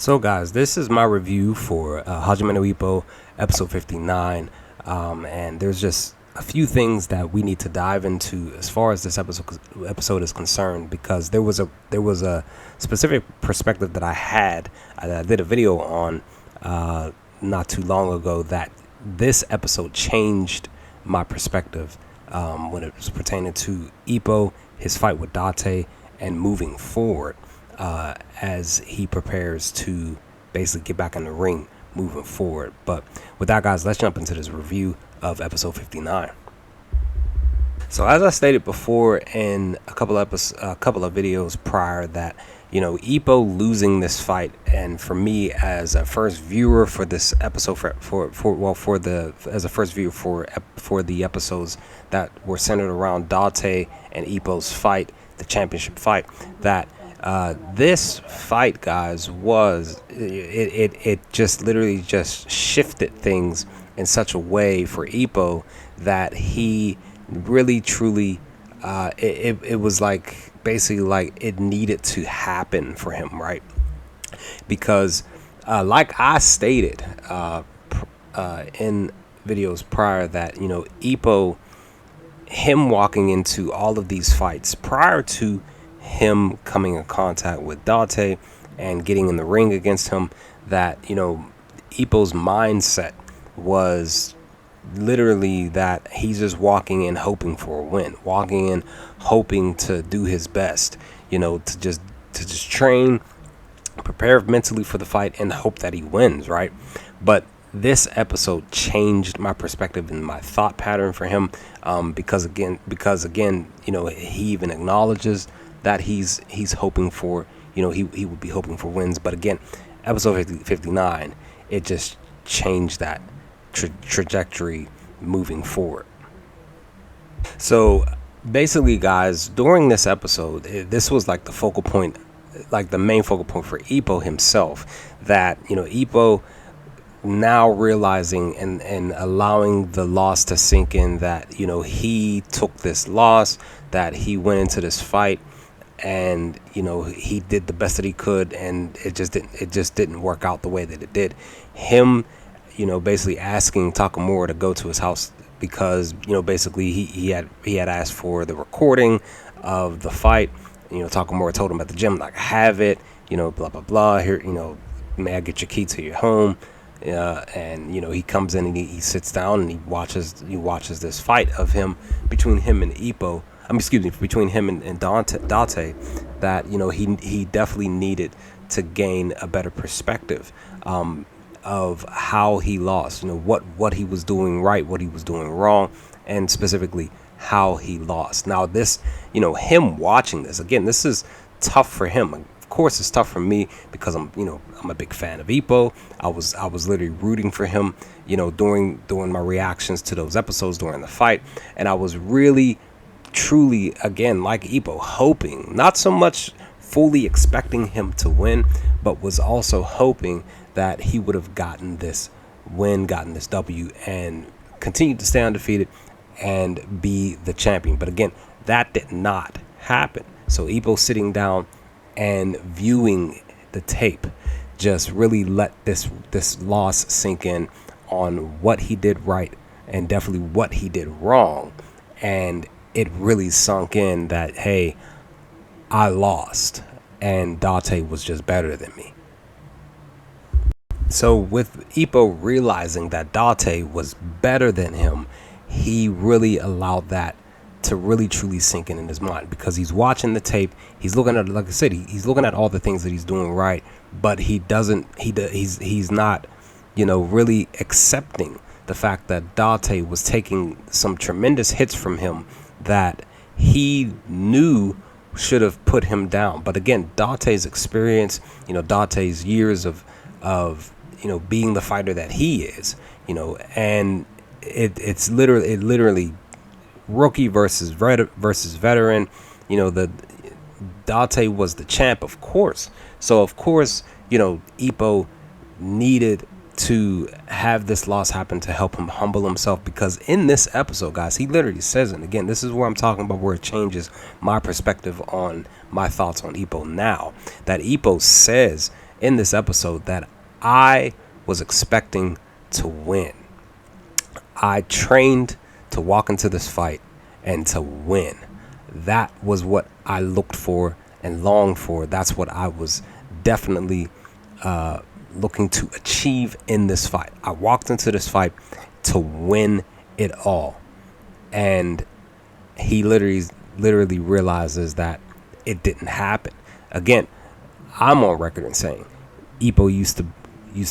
So guys, this is my review for Hajime no Ippo, episode 59, and there's just a few things that we need to dive into as far as this episode is concerned, because there was a specific perspective that I had. I did a video on not too long ago that this episode changed my perspective when it was pertaining to Ippo, his fight with Date, and moving forward. As he prepares to basically get back in the ring moving forward. But with that, guys, let's jump into this review of episode 59. So as I stated before in a couple of videos prior, that Ippo losing this fight, and for me as a first viewer for this episode, as a first viewer for the episodes that were centered around Date and Ippo's fight, the championship fight, that this fight, guys, was it just literally just shifted things in such a way for Ippo that he really truly it was like basically like it needed to happen for him, right? Because like I stated in videos prior, that Ippo, him walking into all of these fights prior to him coming in contact with Date and getting in the ring against him, that Ippo's mindset was literally that he's just walking in hoping for a win, walking in hoping to do his best, to just train, prepare mentally for the fight, and hope that he wins, right? But this episode changed my perspective and my thought pattern for him, because again he even acknowledges that he's hoping for, he would be hoping for wins. But again, episode 59, it just changed that trajectory moving forward. So basically, guys, during this episode, this was like the focal point, like the main focal point for Ippo himself, that Ippo now realizing and allowing the loss to sink in, that he took this loss, that he went into this fight and he did the best that he could, and it just didn't work out the way that it did. Him basically asking Takamura to go to his house, because basically he had asked for the recording of the fight. Takamura told him at the gym, like, have it, blah blah blah, here, may I get your key to your home? And he comes in and he sits down and he watches this fight of him, between him and Ippo. Between him and Date, that he definitely needed to gain a better perspective of how he lost, what he was doing right, what he was doing wrong, and specifically how he lost. Now this, him watching this again, this is tough for him. Of course, it's tough for me, because I'm a big fan of Ippo. I was literally rooting for him, during my reactions to those episodes during the fight, and I was really, truly, again, like Ippo, hoping, not so much fully expecting him to win, but was also hoping that he would have gotten this win, gotten this W, and continued to stay undefeated and be the champion. But again, that did not happen. So Ippo sitting down and viewing the tape just really let this loss sink in on what he did right and definitely what he did wrong. And it really sunk in that, hey, I lost and Date was just better than me. So with Ippo realizing that Date was better than him, he really allowed that to really truly sink in his mind, because he's watching the tape, he's looking at, like I said, he's looking at all the things that he's doing right, but he's not really accepting the fact that Date was taking some tremendous hits from him that he knew should have put him down. But again, Date's experience, Date's years of being the fighter that he is, and it's literally rookie versus veteran. The Date was the champ, of course. So of course, Ippo needed to have this loss happen to help him humble himself, because in this episode, guys, he literally says, and again, this is where I'm talking about where it changes my perspective on my thoughts on Ippo now, that Ippo says in this episode that I was expecting to win. I trained to walk into this fight and to win. That was what I looked for and longed for. That's what I was definitely looking to achieve in this fight. I walked into this fight to win it all. And he literally realizes that it didn't happen. Again, I'm on record in saying Ippo used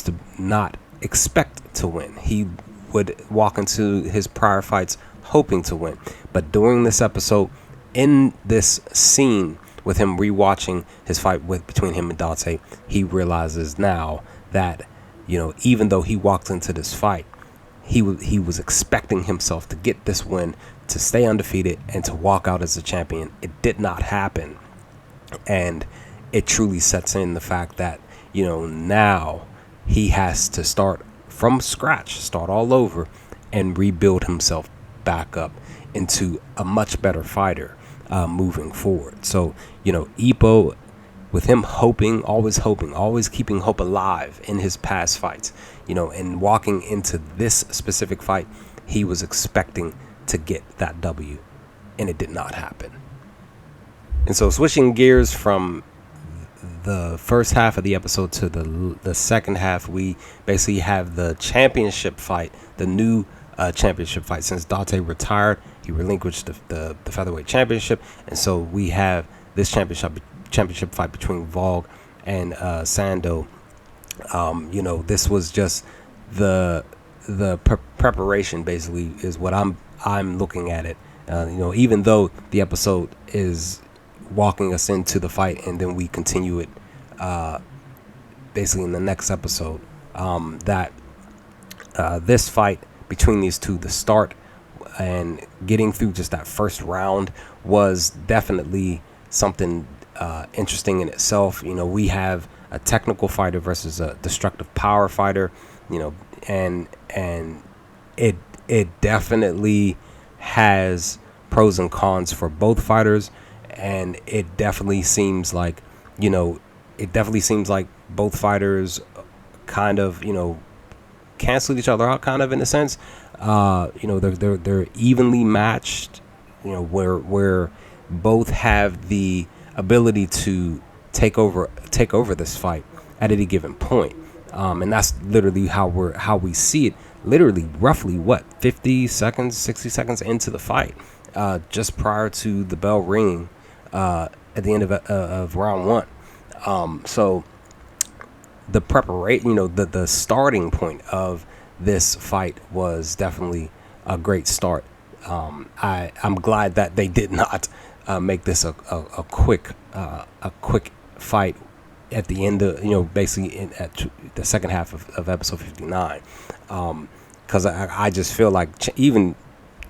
to not expect to win. He would walk into his prior fights hoping to win. But during this episode, in this scene with him rewatching his fight between him and Date, he realizes now that, even though he walked into this fight, he was expecting himself to get this win, to stay undefeated, and to walk out as a champion. It did not happen. And it truly sets in the fact that, now he has to start from scratch, start all over, and rebuild himself back up into a much better fighter moving forward. So, Ippo, with him always keeping hope alive in his past fights, and walking into this specific fight, he was expecting to get that W, and it did not happen. And so switching gears from the first half of the episode to the second half, we basically have the championship fight, the new championship fight. Since Date retired, he relinquished the featherweight championship, and so we have this championship fight between Vogue and Sando. This was just the preparation, basically, is what I'm looking at it. Even though the episode is walking us into the fight, and then we continue it basically in the next episode, that this fight between these two, the start and getting through just that first round, was definitely something interesting in itself. We have a technical fighter versus a destructive power fighter, and it definitely has pros and cons for both fighters. And it definitely seems like, both fighters kind of, canceled each other out, kind of, in a sense. They're evenly matched, where both have the ability to take over this fight at any given point. And that's literally how we see it. Literally, roughly 50 seconds, 60 seconds into the fight, just prior to the bell ringing. At the end of round one. So the preparation, the starting point of this fight was definitely a great start. I'm glad that they did not make this a quick fight at the end of, basically at the second half of episode 59. Because I just feel like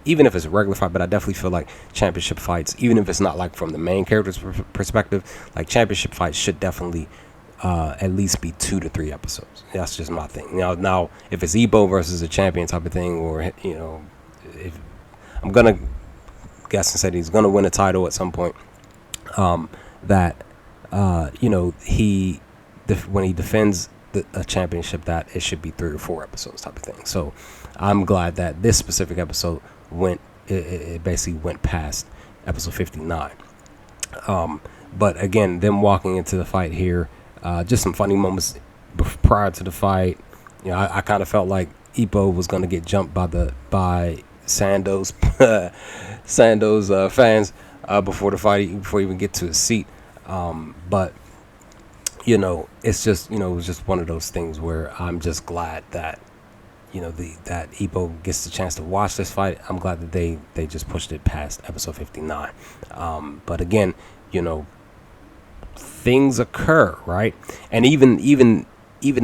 even if it's a regular fight, but I definitely feel like championship fights, even if it's not like from the main character's perspective, like championship fights should definitely at least be 2 to 3 episodes. That's just my thing. Now if it's Ippo versus a champion type of thing, or if I'm gonna guess and say he's gonna win a title at some point, that when he defends a championship, that it should be 3 or 4 episodes type of thing. So I'm glad that this specific episode it basically went past episode 59. But again, them walking into the fight here, just some funny moments prior to the fight. I kind of felt like Ippo was going to get jumped by Sando's fans before the fight, before he even get to his seat. But it's just, it was just one of those things where I'm just glad that that Ippo gets the chance to watch this fight. I'm glad that they just pushed it past episode 59. But again, things occur, right? And even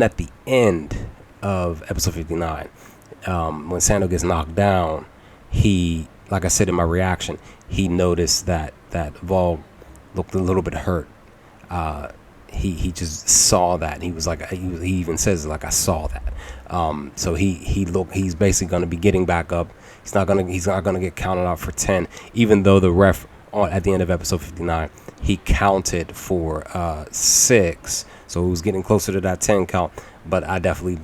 at the end of episode 59, when Sando gets knocked down, he, like I said in my reaction, he noticed that Vol looked a little bit hurt. He just saw that, and he was like, he even says, like, I saw that. So he's basically going to be getting back up. He's not gonna get counted out for 10, even though the ref at the end of episode 59, he counted for 6 So it was getting closer to that 10 count, but I definitely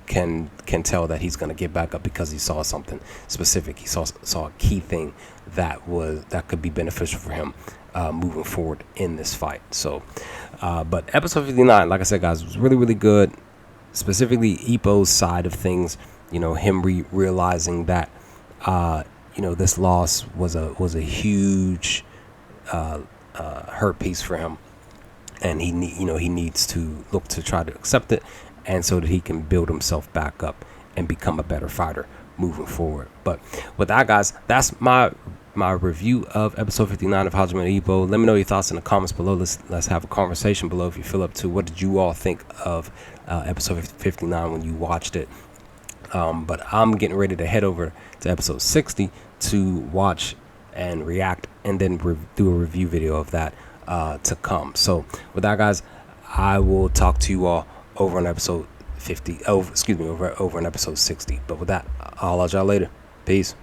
can tell that he's going to get back up because he saw something specific. He saw a key thing that could be beneficial for him moving forward in this fight. So, but episode 59, like I said, guys, was really, really good. Specifically, Ippo's side of things. You know, him realizing that this loss was a huge hurt piece for him, and he needs to look to try to accept it, and so that he can build himself back up and become a better fighter moving forward. But with that, guys, that's my review of episode 59 of Hajime no Ippo. Let me know your thoughts in the comments below. Let's have a conversation below if you feel up to. What did you all think of episode 59 when you watched it? But I'm getting ready to head over to episode 60 to watch and react, and then do a review video of that to come. So with that, guys, I will talk to you all over on episode 50. Over on episode 60. But with that, I'll let y'all later. Peace.